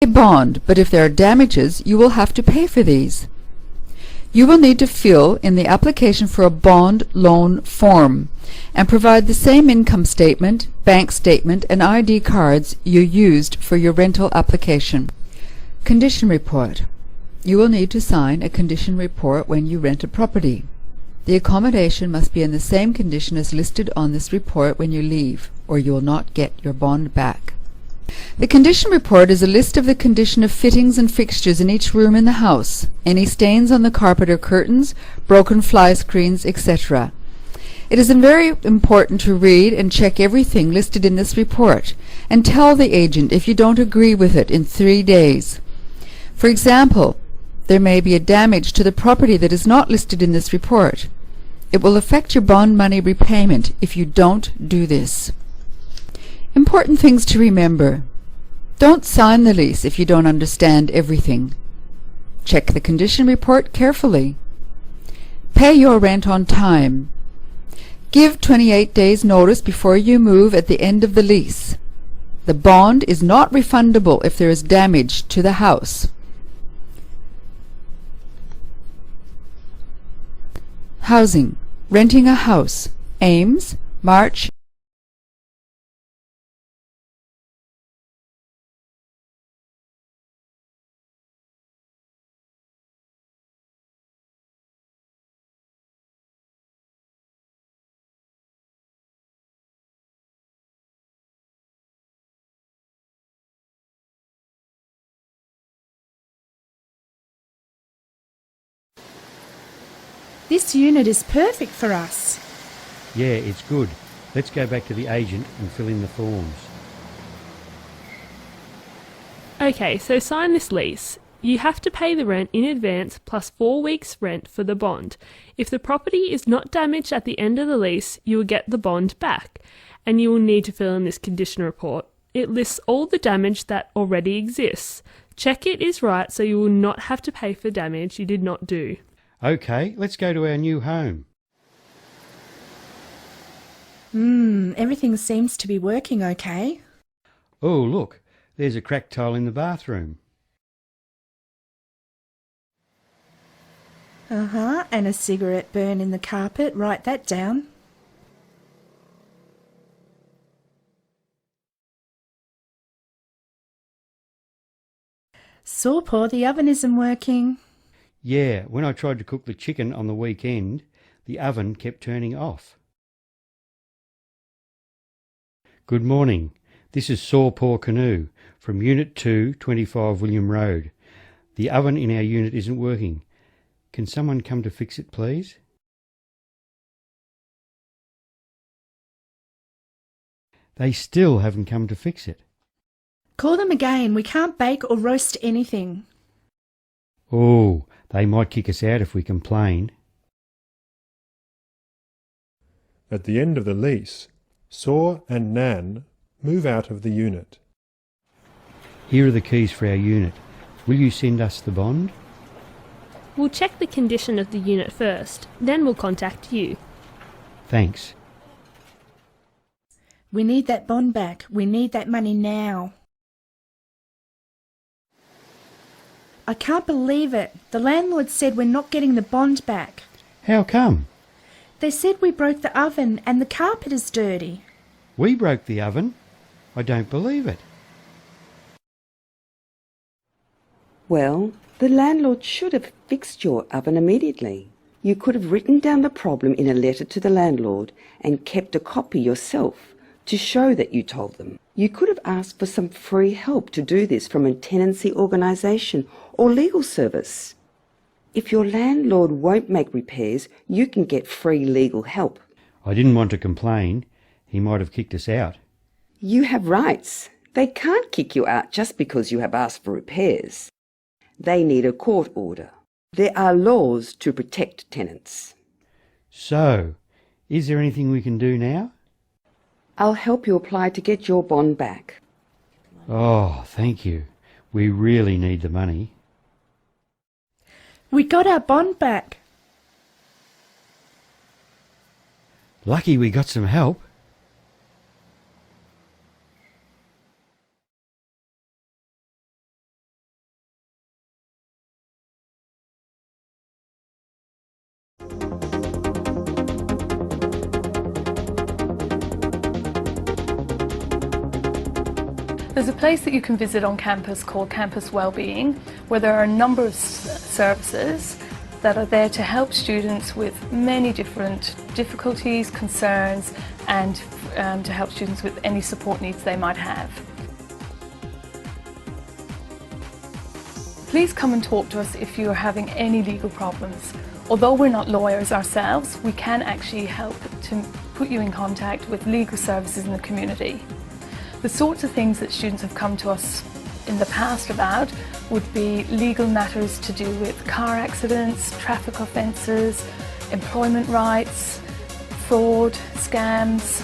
a bond, but if there are damages, you will have to pay for these. You will need to fill in the application for a bond loan form and provide the same income statement, bank statement, and ID cards you used for your rental application. Condition report. You will need to sign a condition report when you rent a property. The accommodation must be in the same condition as listed on this report when you leave, or you will not get your bond back. The condition report is a list of the condition of fittings and fixtures in each room in the house, any stains on the carpet or curtains, broken fly screens, etc. It is very important to read and check everything listed in this report, and tell the agent if you don't agree with it in 3 days. For example, there may be a damage to the property that is not listed in this report. It will affect your bond money repayment if you don't do this. Important things to remember. Don't sign the lease if you don't understand everything. Check the condition report carefully. Pay your rent on time. Give 28 days notice before you move at the end of the lease. The bond is not refundable if there is damage to the house. Housing. Renting a house. Aims, March. This unit is perfect for us. Yeah, it's good. Let's go back to the agent and fill in the forms. Okay, so sign this lease. You have to pay the rent in advance plus 4 weeks' rent for the bond. If the property is not damaged at the end of the lease, you will get the bond back, and you will need to fill in this condition report. It lists all the damage that already exists. Check it is right so you will not have to pay for damage you did not do. Okay, let's go to our new home. Everything seems to be working okay. Oh, look, there's a cracked tile in the bathroom. And a cigarette burn in the carpet. Write that down. Sawpaw, the oven isn't working. Yeah, when I tried to cook the chicken on the weekend, the oven kept turning off. Good morning. This is Sawpaw Canoe from Unit 2, 25 William Road. The oven in our unit isn't working. Can someone come to fix it, please? They still haven't come to fix it. Call them again. We can't bake or roast anything. Oh, they might kick us out if we complain. At the end of the lease, Saw and Nan move out of the unit. Here are the keys for our unit. Will you send us the bond? We'll check the condition of the unit first, then we'll contact you. Thanks. We need that bond back. We need that money now. I can't believe it. The landlord said we're not getting the bond back. How come? They said we broke the oven and the carpet is dirty. We broke the oven? I don't believe it. Well, the landlord should have fixed your oven immediately. You could have written down the problem in a letter to the landlord and kept a copy yourself to show that you told them. You could have asked for some free help to do this from a tenancy organisation or legal service. If your landlord won't make repairs, you can get free legal help. I didn't want to complain. He might have kicked us out. You have rights. They can't kick you out just because you have asked for repairs. They need a court order. There are laws to protect tenants. So, is there anything we can do now? I'll help you apply to get your bond back. Oh, thank you. We really need the money. We got our bond back. Lucky we got some help. There's a place that you can visit on campus called Campus Wellbeing, where there are a number of services that are there to help students with many different difficulties, concerns, and to help students with any support needs they might have. Please come and talk to us if you are having any legal problems. Although we're not lawyers ourselves, we can actually help to put you in contact with legal services in the community. The sorts of things that students have come to us in the past about would be legal matters to do with car accidents, traffic offences, employment rights, fraud, scams,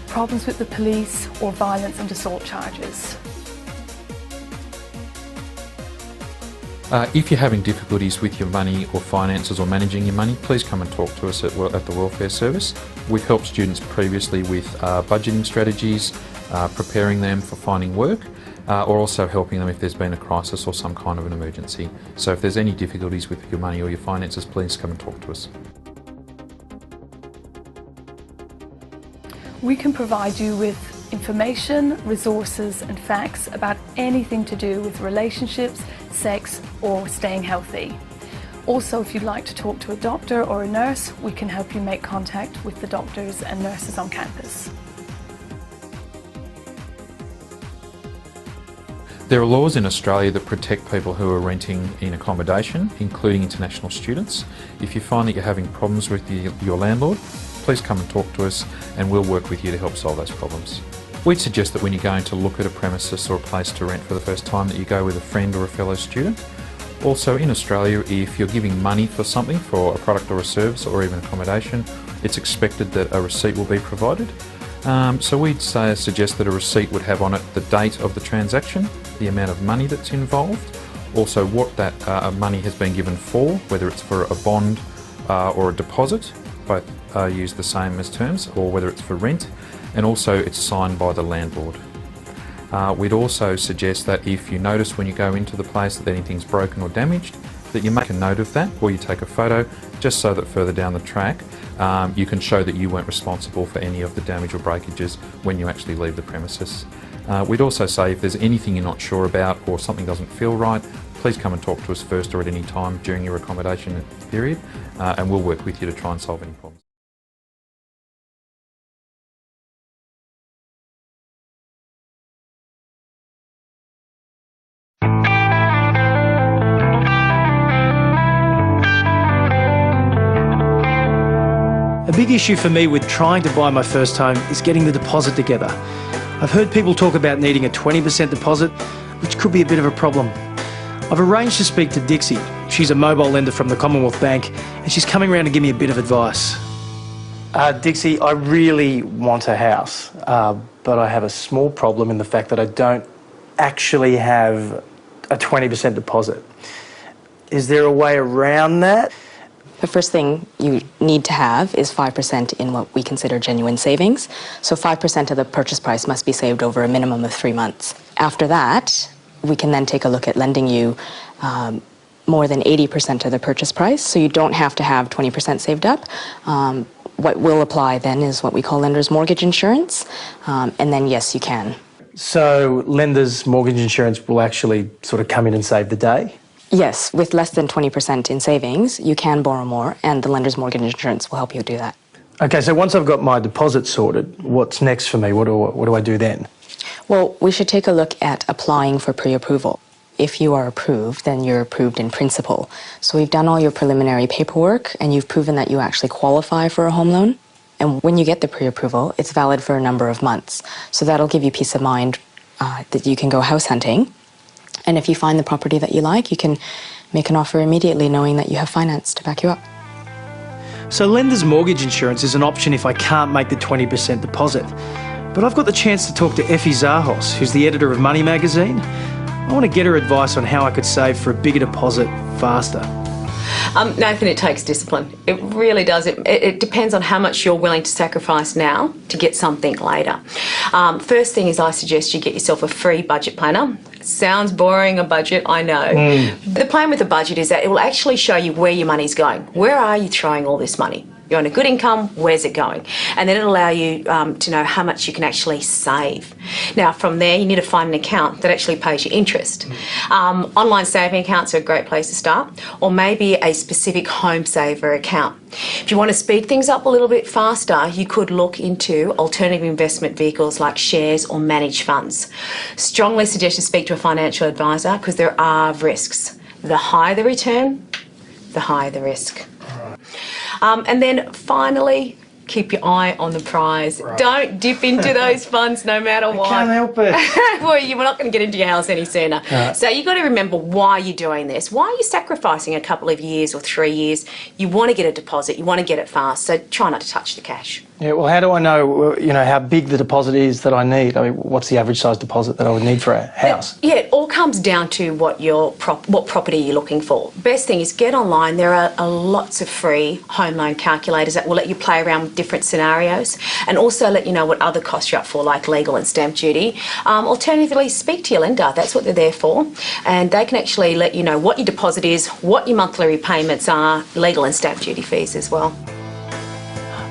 problems with the police, or violence and assault charges. If you're having difficulties with your money or finances or managing your money, please come and talk to us at the Welfare Service. We've helped students previously with budgeting strategies, preparing them for finding work, or also helping them if there's been a crisis or some kind of an emergency. So if there's any difficulties with your money or your finances, please come and talk to us. We can provide you with information, resources and facts about anything to do with relationships, sex or staying healthy. Also, if you'd like to talk to a doctor or a nurse, we can help you make contact with the doctors and nurses on campus. There are laws in Australia that protect people who are renting in accommodation, including international students. If you find that you're having problems with your landlord, please come and talk to us and we'll work with you to help solve those problems. We'd suggest that when you're going to look at a premises or a place to rent for the first time that you go with a friend or a fellow student. Also in Australia, if you're giving money for something, for a product or a service or even accommodation, it's expected that a receipt will be provided. So we'd suggest that a receipt would have on it the date of the transaction, the amount of money that's involved, also what that money has been given for, whether it's for a bond or a deposit, both use the same as terms, or whether it's for rent, and also it's signed by the landlord. We'd also suggest that if you notice when you go into the place that anything's broken or damaged, that you make a note of that or you take a photo, just so that further down the track you can show that you weren't responsible for any of the damage or breakages when you actually leave the premises. We'd also say if there's anything you're not sure about or something doesn't feel right, please come and talk to us first or at any time during your accommodation period, and we'll work with you to try and solve any problems. A big issue for me with trying to buy my first home is getting the deposit together. I've heard people talk about needing a 20% deposit, which could be a bit of a problem. I've arranged to speak to Dixie. She's a mobile lender from the Commonwealth Bank, and she's coming around to give me a bit of advice. Dixie, I really want a house, but I have a small problem in the fact that I don't actually have a 20% deposit. Is there a way around that? The first thing you need to have is 5% in what we consider genuine savings. So 5% of the purchase price must be saved over a minimum of 3 months. After that, we can then take a look at lending you more than 80% of the purchase price, so you don't have to have 20% saved up. What will apply then is what we call lender's mortgage insurance, and then yes, you can. So lender's mortgage insurance will actually sort of come in and save the day? Yes, with less than 20% in savings, you can borrow more, and the lender's mortgage insurance will help you do that. Okay, so once I've got my deposit sorted, what's next for me? What do I do then? Well, we should take a look at applying for pre-approval. If you are approved, then you're approved in principle. So we've done all your preliminary paperwork, and you've proven that you actually qualify for a home loan. And when you get the pre-approval, it's valid for a number of months. So that'll give you peace of mind that you can go house hunting. And if you find the property that you like, you can make an offer immediately knowing that you have finance to back you up. So lender's mortgage insurance is an option if I can't make the 20% deposit. But I've got the chance to talk to Effie Zahos, who's the editor of Money magazine. I want to get her advice on how I could save for a bigger deposit faster. Nathan, it takes discipline. It really does. It depends on how much you're willing to sacrifice now to get something later. First thing is I suggest you get yourself a free budget planner. Sounds boring, a budget, I know. The plan with a budget is that it will actually show you where your money's going. Where are you throwing all this money? You're on a good income, where's it going? And then it'll allow you to know how much you can actually save. Now, from there, you need to find an account that actually pays you interest. Online saving accounts are a great place to start, or maybe a specific home saver account. If you want to speed things up a little bit faster, you could look into alternative investment vehicles like shares or managed funds. Strongly suggest you speak to a financial advisor because there are risks. The higher the return, the higher the risk. And then finally, keep your eye on the prize. Right. Don't dip into those funds no matter what. I can't help it. Well, you're not going to get into your house any sooner. So you've got to remember why you're doing this. Why are you sacrificing a couple of years or 3 years? You want to get a deposit. You want to get it fast. So try not to touch the cash. Yeah, well, how do I know, how big the deposit is that I need? I mean, what's the average size deposit that I would need for a house? Yeah, it all comes down to what property you're looking for. Best thing is get online. There are lots of free home loan calculators that will let you play around with different scenarios and also let you know what other costs you're up for, like legal and stamp duty. Alternatively, speak to your lender. That's what they're there for. And they can actually let you know what your deposit is, what your monthly repayments are, legal and stamp duty fees as well.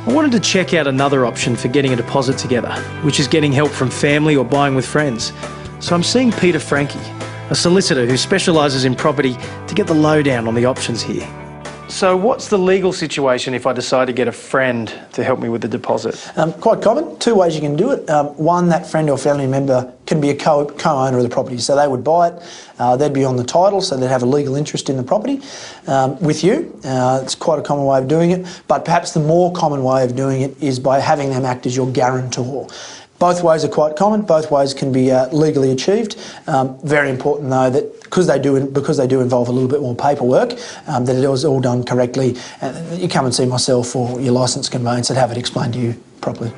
I wanted to check out another option for getting a deposit together, which is getting help from family or buying with friends. So I'm seeing Peter Frankie, a solicitor who specialises in property, to get the lowdown on the options here. So what's the legal situation if I decide to get a friend to help me with the deposit? Quite common. Two ways you can do it. One, that friend or family member can be a co-owner of the property. So they would buy it, they'd be on the title, so they'd have a legal interest in the property with you. It's quite a common way of doing it. But perhaps the more common way of doing it is by having them act as your guarantor. Both ways are quite common. Both ways can be legally achieved. Very important, though, that because they do involve a little bit more paperwork, that it is all done correctly. You come and see myself or your licensed conveyancer and have it explained to you properly.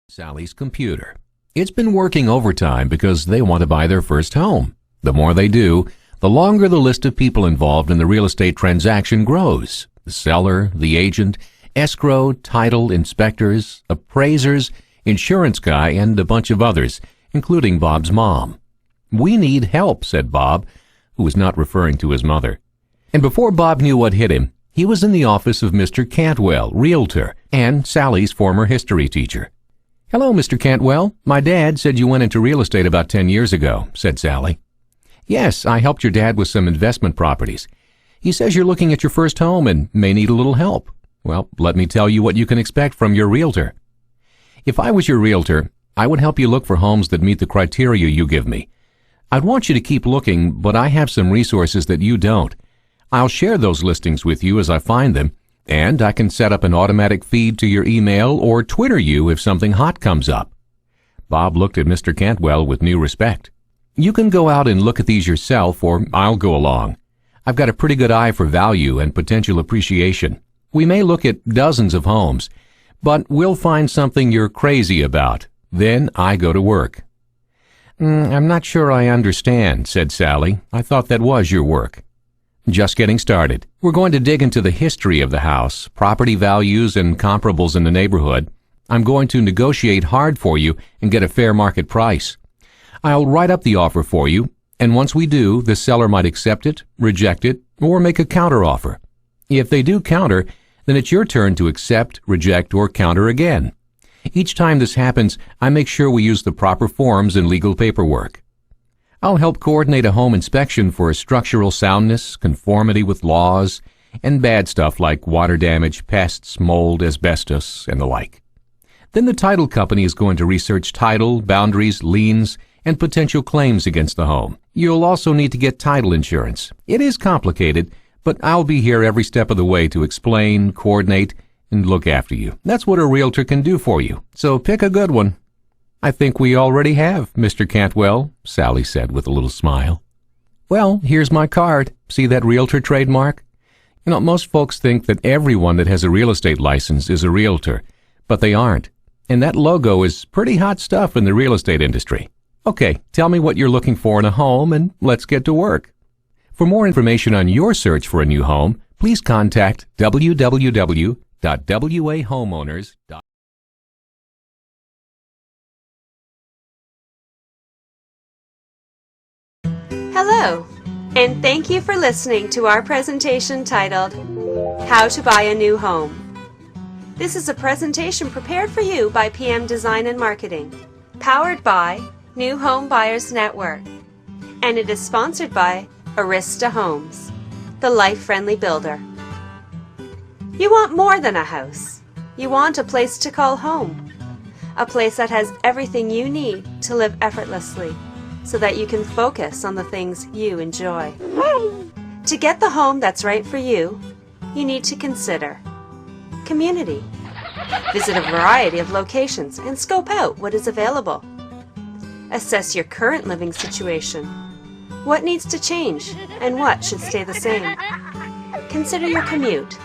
Sally's computer. It's been working overtime because they want to buy their first home. The more they do, the longer the list of people involved in the real estate transaction grows. The seller, the agent, escrow, title, inspectors, appraisers, insurance guy, and a bunch of others, including Bob's mom. "We need help," said Bob, who was not referring to his mother. And before Bob knew what hit him, he was in the office of Mr. Cantwell, realtor, and Sally's former history teacher. "Hello, Mr. Cantwell. My dad said you went into real estate about 10 years ago," said Sally. "Yes, I helped your dad with some investment properties. He says you're looking at your first home and may need a little help. Well, let me tell you what you can expect from your realtor. If I was your realtor, I would help you look for homes that meet the criteria you give me. I'd want you to keep looking, but I have some resources that you don't. I'll share those listings with you as I find them, and I can set up an automatic feed to your email or Twitter you if something hot comes up." Bob looked at Mr. Cantwell with new respect. "You can go out and look at these yourself, or I'll go along. I've got a pretty good eye for value and potential appreciation. We may look at dozens of homes, but we'll find something you're crazy about. Then I go to work." "I'm not sure I understand," said Sally. "I thought that was your work." "Just getting started. We're going to dig into the history of the house, property values, and comparables in the neighborhood. I'm going to negotiate hard for you and get a fair market price. I'll write up the offer for you, and once we do, the seller might accept it, reject it, or make a counteroffer. If they do counter, then it's your turn to accept, reject, or counter again. Each time this happens, I make sure we use the proper forms and legal paperwork. I'll help coordinate a home inspection for structural soundness, conformity with laws, and bad stuff like water damage, pests, mold, asbestos, and the like. Then the title company is going to research title, boundaries, liens, and potential claims against the home. You'll also need to get title insurance. It is complicated, but I'll be here every step of the way to explain, coordinate, and look after you. That's what a realtor can do for you, so pick a good one." "I think we already have, Mr. Cantwell," Sally said with a little smile. "Well, here's my card. See that realtor trademark? Most folks think that everyone that has a real estate license is a realtor, but they aren't. And that logo is pretty hot stuff in the real estate industry. Okay, tell me what you're looking for in a home, and let's get to work." For more information on your search for a new home, please contact www.wahomeowners.com. Hello, and thank you for listening to our presentation titled How to Buy a New Home. This is a presentation prepared for you by PM Design and Marketing, powered by New Home Buyers Network, and it is sponsored by Arista Homes, the life-friendly builder. You want more than a house. You want a place to call home, a place that has everything you need to live effortlessly, so that you can focus on the things you enjoy. To get the home that's right for you, you need to consider community. Visit a variety of locations and scope out what is available. Assess your current living situation. What needs to change and what should stay the same? Consider your commute.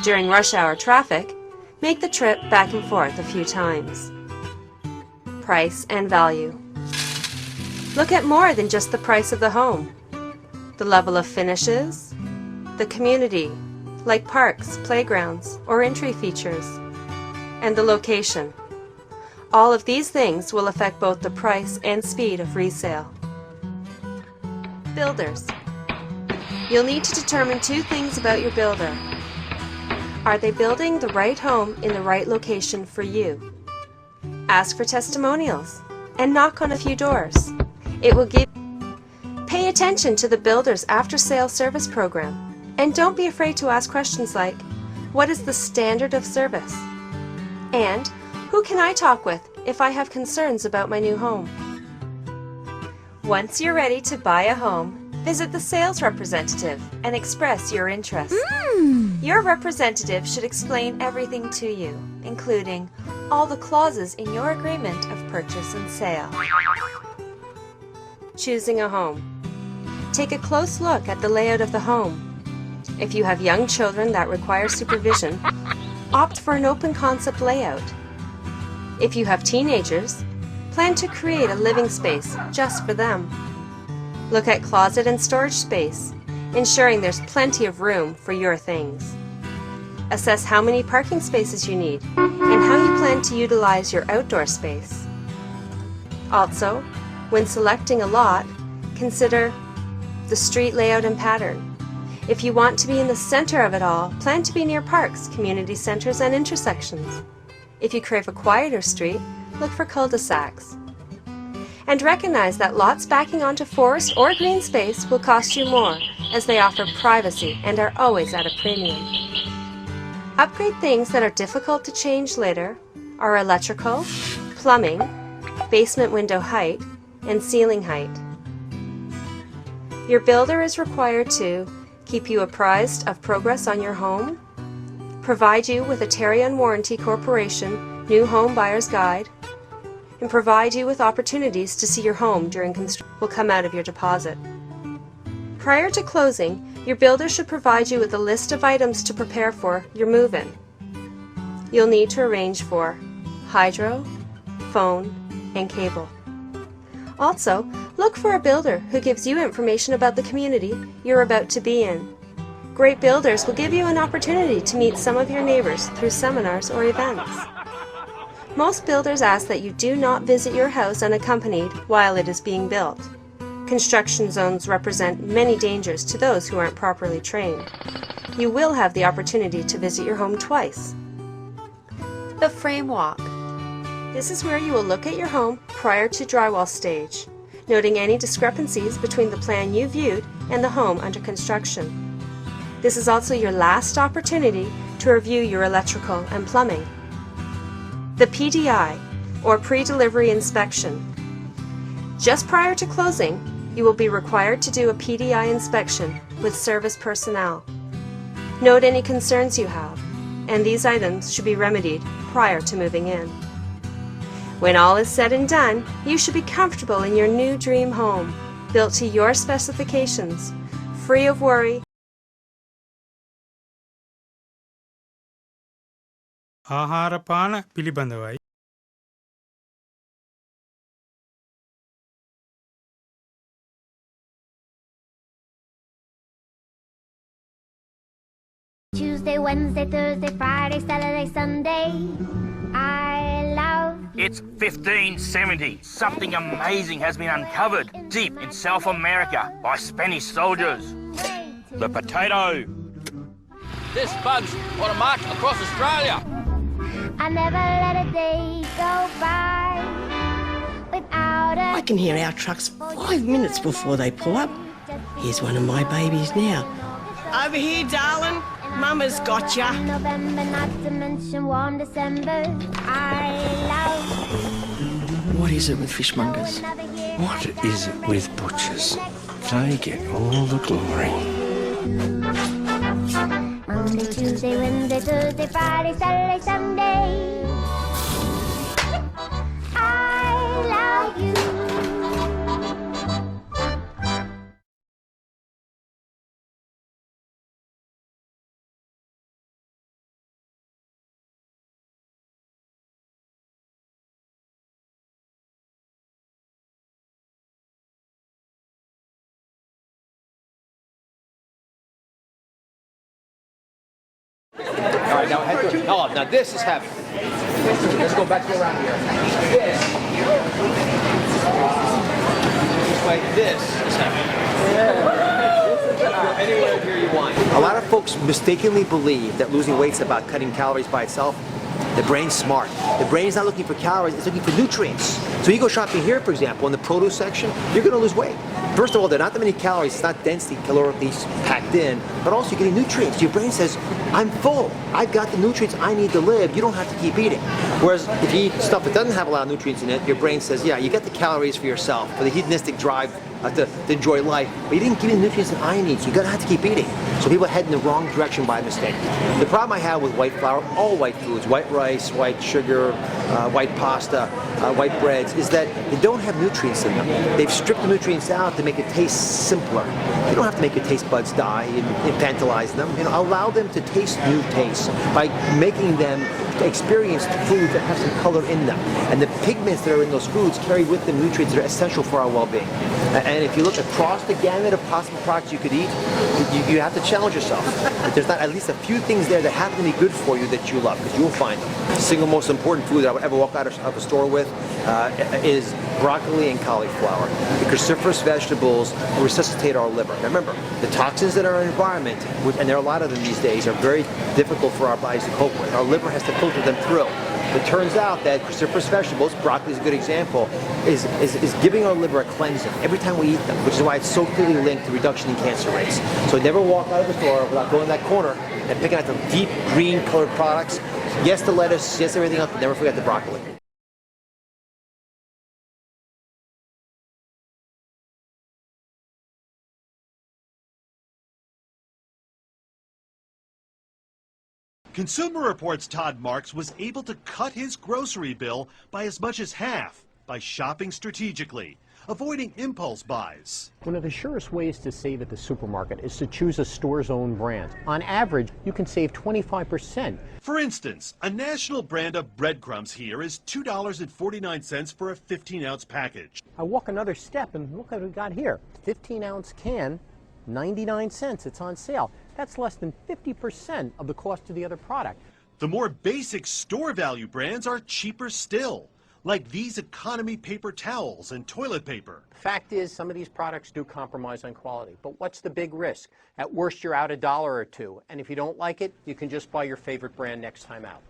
During rush hour traffic, make the trip back and forth a few times. Price and value. Look at more than just the price of the home. The level of finishes, the community, like parks, playgrounds, or entry features, and the location. All of these things will affect both the price and speed of resale. Builders. You'll need to determine two things about your builder. Are they building the right home in the right location for you? Ask for testimonials and knock on a few doors. It will give. Pay attention to the builder's after-sale service program, and don't be afraid to ask questions like, what is the standard of service? And who can I talk with if I have concerns about my new home? Once you're ready to buy a home, visit the sales representative and express your interest. Your representative should explain everything to you, including all the clauses in your agreement of purchase and sale. Choosing a home. Take a close look at the layout of the home. If you have young children that require supervision, opt for an open concept layout. If you have teenagers, plan to create a living space just for them. Look at closet and storage space, ensuring there's plenty of room for your things. Assess how many parking spaces you need and how you plan to utilize your outdoor space. Also, when selecting a lot, consider the street layout and pattern. If you want to be in the center of it all, plan to be near parks, community centers, and intersections. If you crave a quieter street, look for cul-de-sacs. And recognize that lots backing onto forest or green space will cost you more, as they offer privacy and are always at a premium. Upgrade things that are difficult to change later are electrical, plumbing, basement window height, and ceiling height. Your builder is required to keep you apprised of progress on your home, provide you with a Terrion Warranty Corporation New Home Buyer's Guide, and provide you with opportunities to see your home during construction will come out of your deposit. Prior to closing, your builder should provide you with a list of items to prepare for your move-in. You'll need to arrange for hydro, phone, and cable. Also, look for a builder who gives you information about the community you're about to be in. Great builders will give you an opportunity to meet some of your neighbors through seminars or events. Most builders ask that you do not visit your house unaccompanied while it is being built. Construction zones represent many dangers to those who aren't properly trained. You will have the opportunity to visit your home twice. The frame walk. This is where you will look at your home prior to drywall stage, noting any discrepancies between the plan you viewed and the home under construction. This is also your last opportunity to review your electrical and plumbing. The PDI, or pre-delivery inspection. Just prior to closing, you will be required to do a PDI inspection with service personnel. Note any concerns you have, and these items should be remedied prior to moving in. When all is said and done, you should be comfortable in your new dream home, built to your specifications, free of worry. ආහාරපාන පිළිබඳවයි. Tuesday, Wednesday, Thursday, Friday, Saturday, Sunday. I love It's 1570. Something amazing has been uncovered deep in South America by Spanish soldiers. The potato. This bug's on a march across Australia. I never let a day go by without a... I can hear our trucks 5 minutes before they pull up. Here's one of my babies now. Over here, darling. Mama's got ya. November, not to mention warm December. I love What is it with fishmongers? What is it with butchers? They get all the glory. Monday, Tuesday, Wednesday, Thursday, Friday, Saturday, Sunday. I love you. All right, now head to it. No, now this is heavy. Let's go back to around here. This. This way, this is heavy. Anywhere here you want. A lot of folks mistakenly believe that losing weight is about cutting calories by itself. The brain's smart. The brain's not looking for calories, it's looking for nutrients. So you go shopping here, for example, in the produce section, you're going to lose weight. First of all, there are not that many calories, it's not densely calorically packed in, but also you're getting nutrients. Your brain says, I'm full. I've got the nutrients I need to live. You don't have to keep eating. Whereas if you eat stuff that doesn't have a lot of nutrients in it, your brain says, yeah, you get the calories for yourself, for the hedonistic drive to enjoy life, but you didn't give me the nutrients that I need, so you're going to have to keep eating. So people head in the wrong direction by mistake. The problem I have with white flour, all white foods, white rice, white sugar, white pasta, white breads, is that they don't have nutrients in them. They've stripped the nutrients out to make it taste simpler. You don't have to make your taste buds die and infantilize them. You know, allow them to taste new tastes by making them experience foods that have some color in them. And the pigments that are in those foods carry with them nutrients that are essential for our well-being. And if you look across the gamut of possible products you could eat, you have to challenge yourself. If there's not at least a few things there that happen to be good for you that you love, because you'll find them. The single most important food that I would ever walk out of a store with is broccoli and cauliflower. The cruciferous vegetables resuscitate our liver. Now remember, the toxins that are in our environment, and there are a lot of them these days, are very difficult for our bodies to cope with. Our liver has to filter them through. It turns out that cruciferous vegetables, broccoli is a good example, is giving our liver a cleansing every time we eat them, which is why it's so clearly linked to reduction in cancer rates. So never walk out of the store without going in that corner and picking out the deep green colored products. Yes, the lettuce, yes, everything else, but never forget the broccoli. Consumer Reports' Todd Marks was able to cut his grocery bill by as much as half by shopping strategically, avoiding impulse buys. One of the surest ways to save at the supermarket is to choose a store's own brand. On average, you can save 25%. For instance, a national brand of breadcrumbs here is $2.49 for a 15-ounce package. I walk another step and look what we got here. 15-ounce can, 99 cents. It's on sale. That's less than 50% of the cost of the other product. The more basic store value brands are cheaper still, like these economy paper towels and toilet paper. Fact is, some of these products do compromise on quality, but what's the big risk? At worst, you're out $1 or $2, and if you don't like it, you can just buy your favorite brand next time out.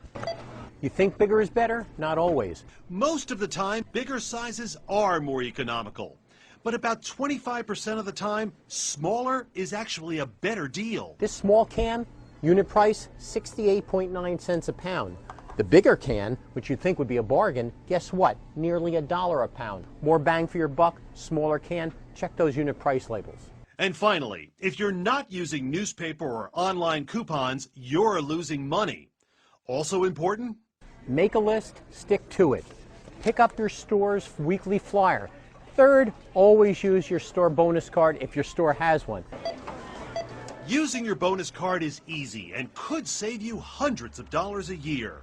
You think bigger is better? Not always. Most of the time, bigger sizes are more economical. But about 25% of the time, smaller is actually a better deal. This small can, unit price, 68.9 cents a pound. The bigger can, which you'd think would be a bargain, guess what? Nearly $1 a pound. More bang for your buck, smaller can. Check those unit price labels. And finally, if you're not using newspaper or online coupons, you're losing money. Also important? Make a list, stick to it. Pick up your store's weekly flyer. Third, always use your store bonus card if your store has one. Using your bonus card is easy and could save you hundreds of dollars a year.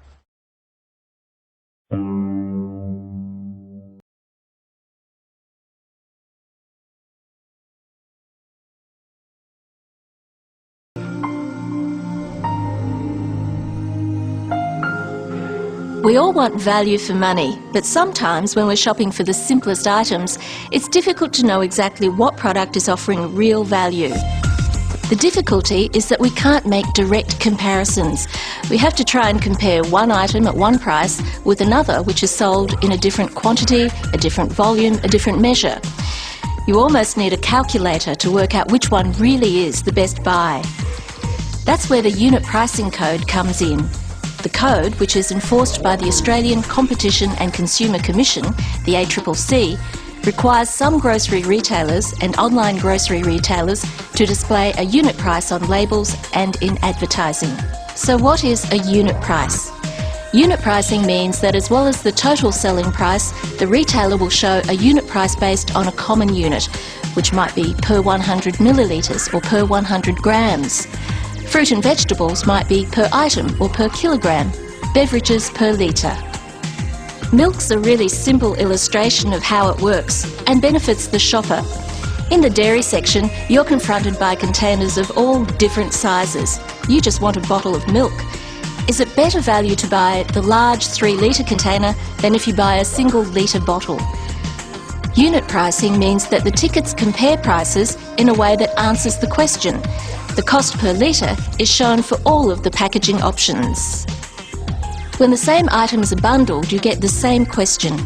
We all want value for money, but sometimes when we're shopping for the simplest items, it's difficult to know exactly what product is offering real value. The difficulty is that we can't make direct comparisons. We have to try and compare one item at one price with another which is sold in a different quantity, a different volume, a different measure. You almost need a calculator to work out which one really is the best buy. That's where the unit pricing code comes in. The code, which is enforced by the Australian Competition and Consumer Commission, the ACCC, requires some grocery retailers and online grocery retailers to display a unit price on labels and in advertising. So what is a unit price? Unit pricing means that as well as the total selling price, the retailer will show a unit price based on a common unit, which might be per 100 millilitres or per 100 grams. Fruit and vegetables might be per item or per kilogram, beverages per litre. Milk's a really simple illustration of how it works and benefits the shopper. In the dairy section, you're confronted by containers of all different sizes. You just want a bottle of milk. Is it better value to buy the large 3-litre container than if you buy a single litre bottle? Unit pricing means that the tickets compare prices in a way that answers the question. The cost per litre is shown for all of the packaging options. When the same items are bundled, you get the same question.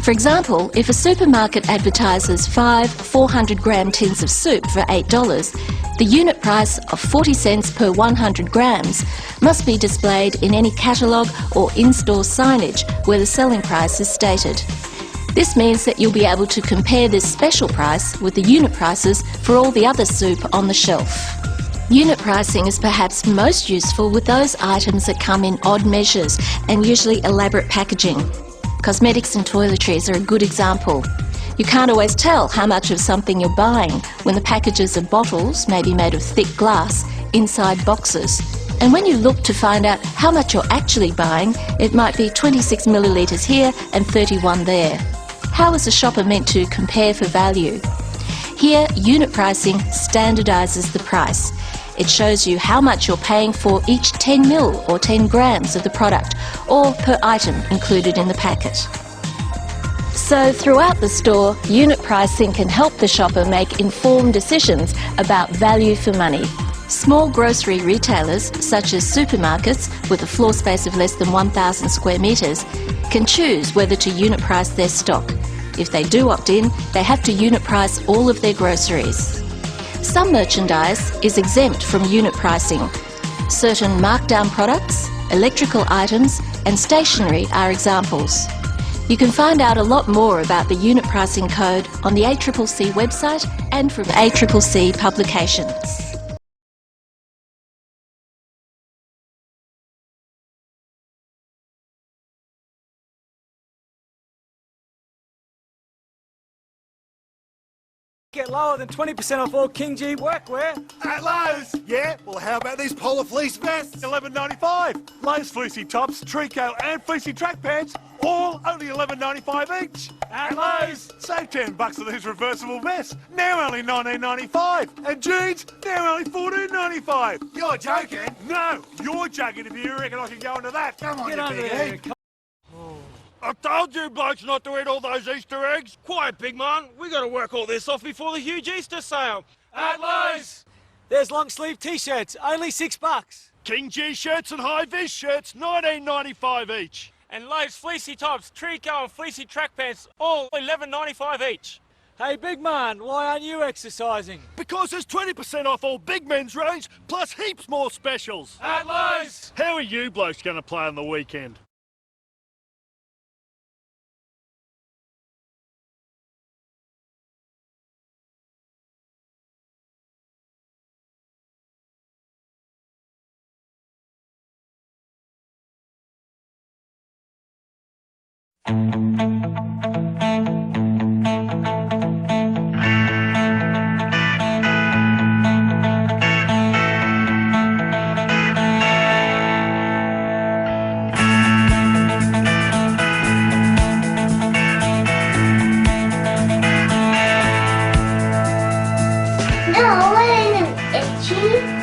For example, if a supermarket advertises 5 400-gram tins of soup for $8, the unit price of 40 cents per 100 grams must be displayed in any catalogue or in-store signage where the selling price is stated. This means that you'll be able to compare this special price with the unit prices for all the other soup on the shelf. Unit pricing is perhaps most useful with those items that come in odd measures and usually elaborate packaging. Cosmetics and toiletries are a good example. You can't always tell how much of something you're buying when the packages are bottles, maybe made of thick glass, inside boxes. And when you look to find out how much you're actually buying, it might be 26 millilitres here and 31 there. How is a shopper meant to compare for value? Here, unit pricing standardises the price. It shows you how much you're paying for each 10 ml or 10 grams of the product, or per item included in the packet. So throughout the store, unit pricing can help the shopper make informed decisions about value for money. Small grocery retailers, such as supermarkets with a floor space of less than 1,000 square metres, can choose whether to unit price their stock. If they do opt in, they have to unit price all of their groceries. Some merchandise is exempt from unit pricing. Certain markdown products, electrical items and stationery are examples. You can find out a lot more about the unit pricing code on the ACCC website and from ACCC publications. Get lower than 20% off all King G workwear At Lowe's! Yeah, well how about these polar fleece vests? $11.95. Lowe's fleecy tops, tricot and fleecy track pants, all only $11.95 each. At Lowe's! Save $10 on these reversible vests, now only $19.95. And jeans, now only $14.95. You're joking? No, you're joking if you reckon I can go into that. Come on, Get you over big there. egg. I told you blokes not to eat all those Easter eggs. Quiet, big man. We got to work all this off before the huge Easter sale. At Lowe's! There's long sleeve t-shirts, only $6. King G shirts and high-vis shirts, $19.95 each. And Lowe's fleecy tops, tricot and fleecy track pants, all $11.95 each. Hey big man, why aren't you exercising? Because there's 20% off all big men's range, plus heaps more specials. At Lowe's! How are you blokes going to play on the weekend? No, it isn't itchy.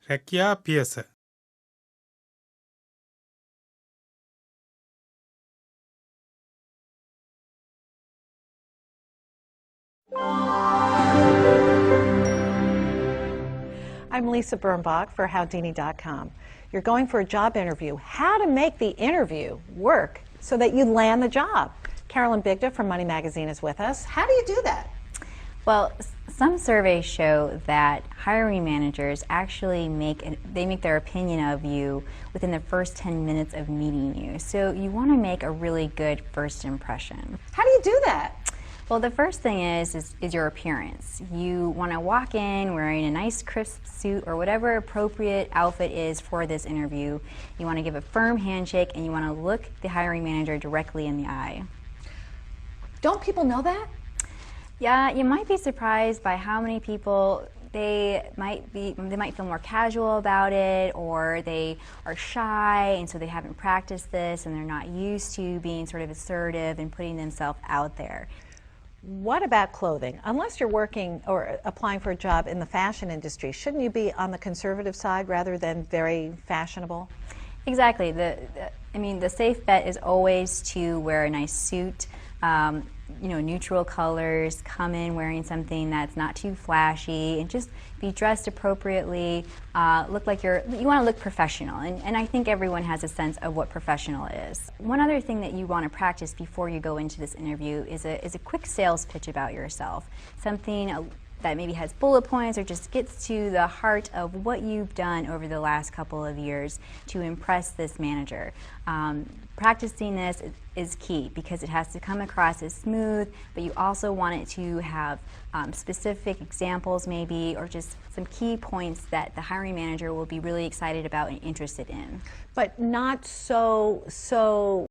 රැකියා පියස. I'm Lisa Birnbach for Howdini.com. You're going for a job interview. How to make the interview work so that you land the job. Carolyn Bigda from Money Magazine is with us. How do you do that? Well, some surveys show that hiring managers actually make their opinion of you within the first 10 minutes of meeting you. So you want to make a really good first impression. How do you do that? Well, the first thing is your appearance. You want to walk in wearing a nice crisp suit or whatever appropriate outfit is for this interview. You want to give a firm handshake and you want to look the hiring manager directly in the eye. Don't people know that? Yeah, you might be surprised by how many people they might feel more casual about it, or they are shy and so they haven't practiced this and they're not used to being sort of assertive and putting themselves out there. What about clothing? Unless you're working or applying for a job in the fashion industry, shouldn't you be on the conservative side rather than very fashionable? Exactly. I mean, the safe bet is always to wear a nice suit. You know, neutral colors, come in wearing something that's not too flashy, and just be dressed appropriately, look like you want to look professional, and I think everyone has a sense of what professional is. One other thing that you want to practice before you go into this interview is a quick sales pitch about yourself, something that maybe has bullet points or just gets to the heart of what you've done over the last couple of years to impress this manager. Practicing this is key because it has to come across as smooth, but you also want it to have specific examples maybe, or just some key points that the hiring manager will be really excited about and interested in. But not so